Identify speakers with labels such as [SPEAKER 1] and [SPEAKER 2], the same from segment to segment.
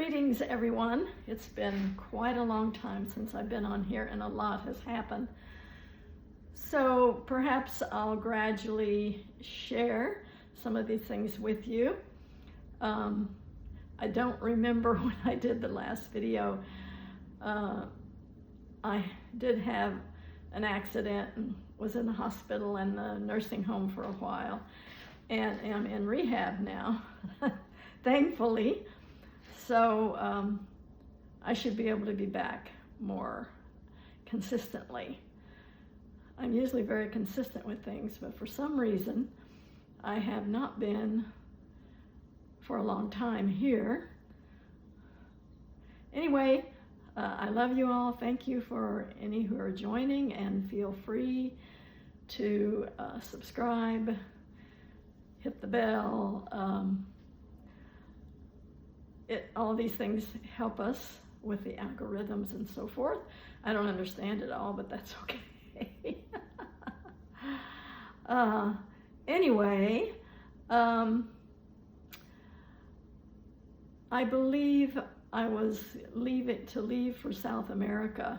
[SPEAKER 1] Greetings, everyone. It's been quite a long time since I've been on here, and a lot has happened. So perhaps I'll gradually share some of these things with you. I don't remember when I did the last video. I did have an accident and was in the hospital and the nursing home for a while, and am in rehab now, thankfully. So I should be able to be back more consistently. I'm usually very consistent with things, but for some reason I have not been for a long time here. Anyway, I love you all. Thank you for any who are joining, and feel free to subscribe, hit the bell. All these things help us with the algorithms and so forth. I don't understand it all, but that's okay. Anyway, I believe I was leave for South America.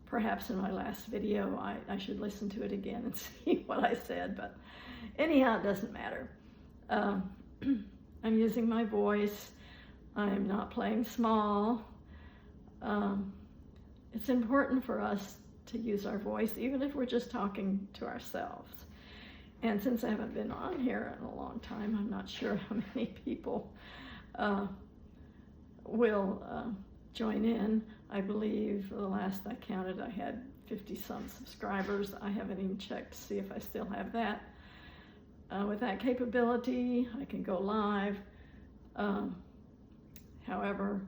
[SPEAKER 1] Perhaps in my last video, I should listen to it again and see what I said, but anyhow, it doesn't matter. I'm using my voice. I'm not playing small. It's important for us to use our voice, even if we're just talking to ourselves. And since I haven't been on here in a long time, I'm not sure how many people will join in. I believe the last I counted, I had 50-some subscribers. I haven't even checked to see if I still have that. With that capability, I can go live. However,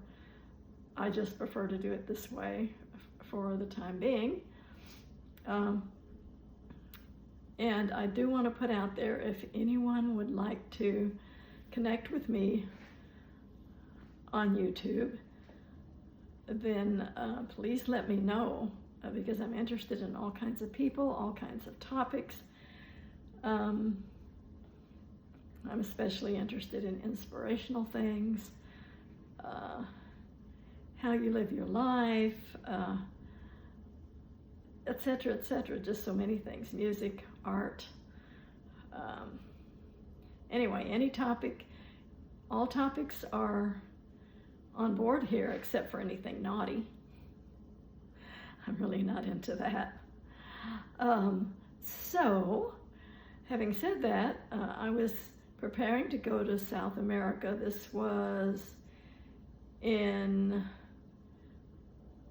[SPEAKER 1] I just prefer to do it this way for the time being. And I do want to put out there, if anyone would like to connect with me on YouTube, then please let me know, because I'm interested in all kinds of people, all kinds of topics. I'm especially interested in inspirational things, how you live your life, etc., etc., just so many things, music, art. Anyway, any topic, all topics are on board here except for anything naughty. I'm really not into that. So, having said that, I was preparing to go to South America. This was in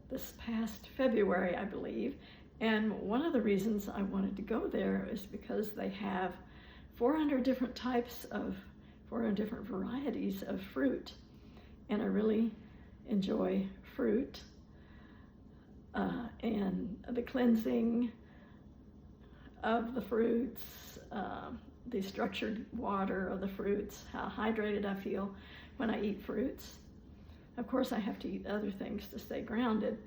[SPEAKER 1] this past February, I believe. And one of the reasons I wanted to go there is because they have 400 different varieties of fruit. And I really enjoy fruit. And the cleansing of the fruits, the structured water of the fruits, how hydrated I feel when I eat fruits. Of course, I have to eat other things to stay grounded.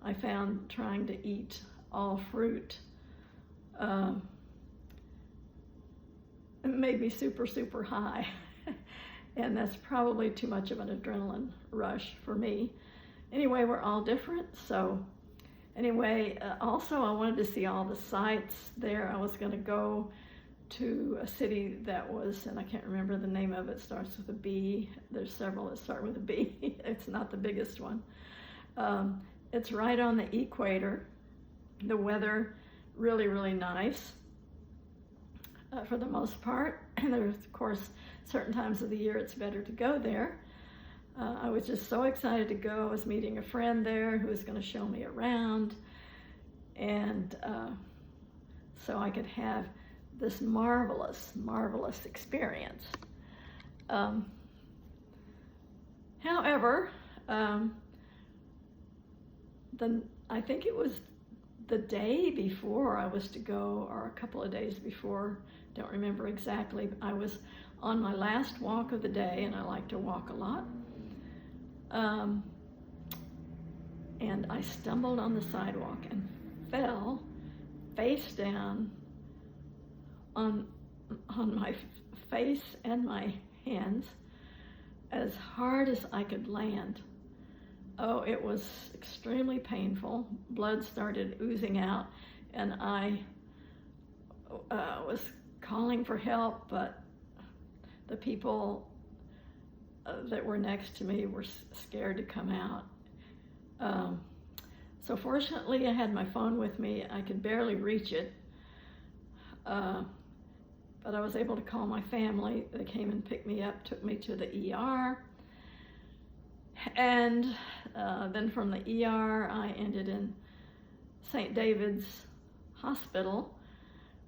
[SPEAKER 1] I found trying to eat all fruit it made me super, super high. And that's probably too much of an adrenaline rush for me. Anyway, we're all different. So anyway, also I wanted to see all the sites there. I was going to go to a city that was, and I can't remember the name of it, starts with a B. There's several that start with a B. It's not the biggest one. It's right on the equator. The weather really, really nice for the most part. And there's, of course, certain times of the year it's better to go there. I was just so excited to go. I was meeting a friend there who was going to show me around. And so I could have this marvelous, marvelous experience. However, I think it was the day before I was to go, or a couple of days before, don't remember exactly. I was on my last walk of the day, and I like to walk a lot. And I stumbled on the sidewalk and fell face down on my face and my hands as hard as I could land. Oh, it was extremely painful. Blood started oozing out, and I was calling for help, but the people that were next to me were scared to come out. So fortunately, I had my phone with me. I could barely reach it, but I was able to call my family. They came and picked me up, took me to the ER, and then from the ER, I ended in St. David's Hospital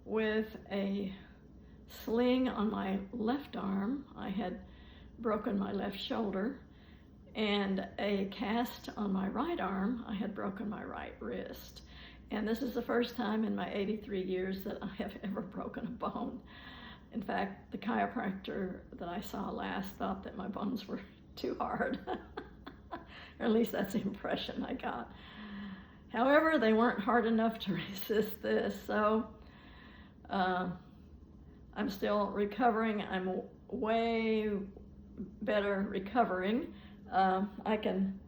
[SPEAKER 1] with a sling on my left arm. I had broken my left shoulder, and a cast on my right arm. I had broken my right wrist. And this is the first time in my 83 years that I have ever broken a bone. In fact, the chiropractor that I saw last thought that my bones were too hard. Or at least that's the impression I got. However, they weren't hard enough to resist this, so I'm still recovering. I'm way better recovering. I can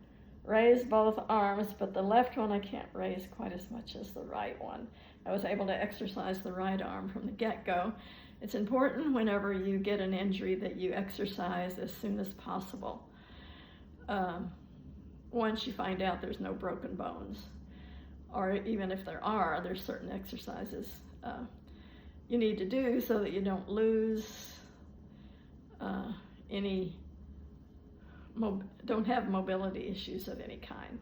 [SPEAKER 1] raise both arms, but the left one I can't raise quite as much as the right one. I was able to exercise the right arm from the get-go. It's important whenever you get an injury that you exercise as soon as possible. Once you find out there's no broken bones, or even if there are, there's certain exercises you need to do so that you don't lose don't have mobility issues of any kind.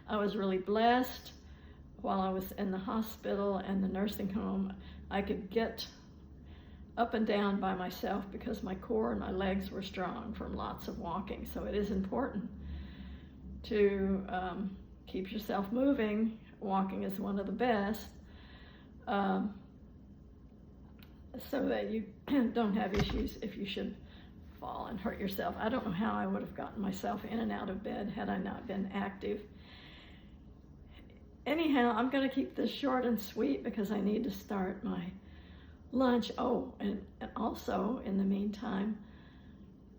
[SPEAKER 1] I was really blessed while I was in the hospital and the nursing home. I could get up and down by myself because my core and my legs were strong from lots of walking. So it is important to keep yourself moving. Walking is one of the best, so that you don't have issues if you should fall and hurt yourself. I don't know how I would have gotten myself in and out of bed had I not been active. Anyhow, I'm going to keep this short and sweet because I need to start my lunch. Oh, and also in the meantime,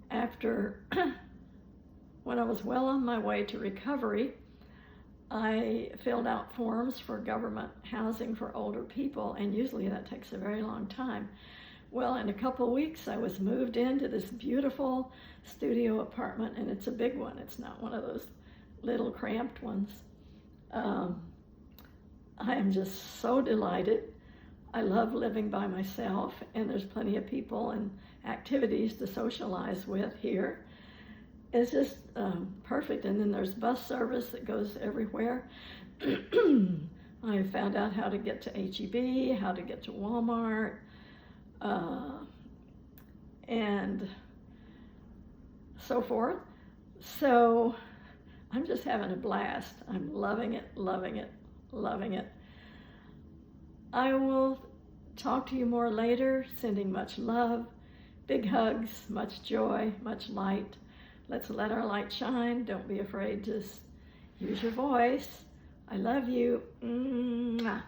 [SPEAKER 1] after when I was well on my way to recovery, I filled out forms for government housing for older people, and usually that takes a very long time. Well, in a couple weeks, I was moved into this beautiful studio apartment, and it's a big one. It's not one of those little cramped ones. I am just so delighted. I love living by myself, and there's plenty of people and activities to socialize with here. It's just perfect. And then there's bus service that goes everywhere. I found out how to get to H-E-B, how to get to Walmart, and so forth. So I'm just having a blast. I'm loving it, loving it, loving it. I will talk to you more later, sending much love, big hugs, much joy, much light. Let's let our light shine. Don't be afraid to use your voice. I love you. Mwah.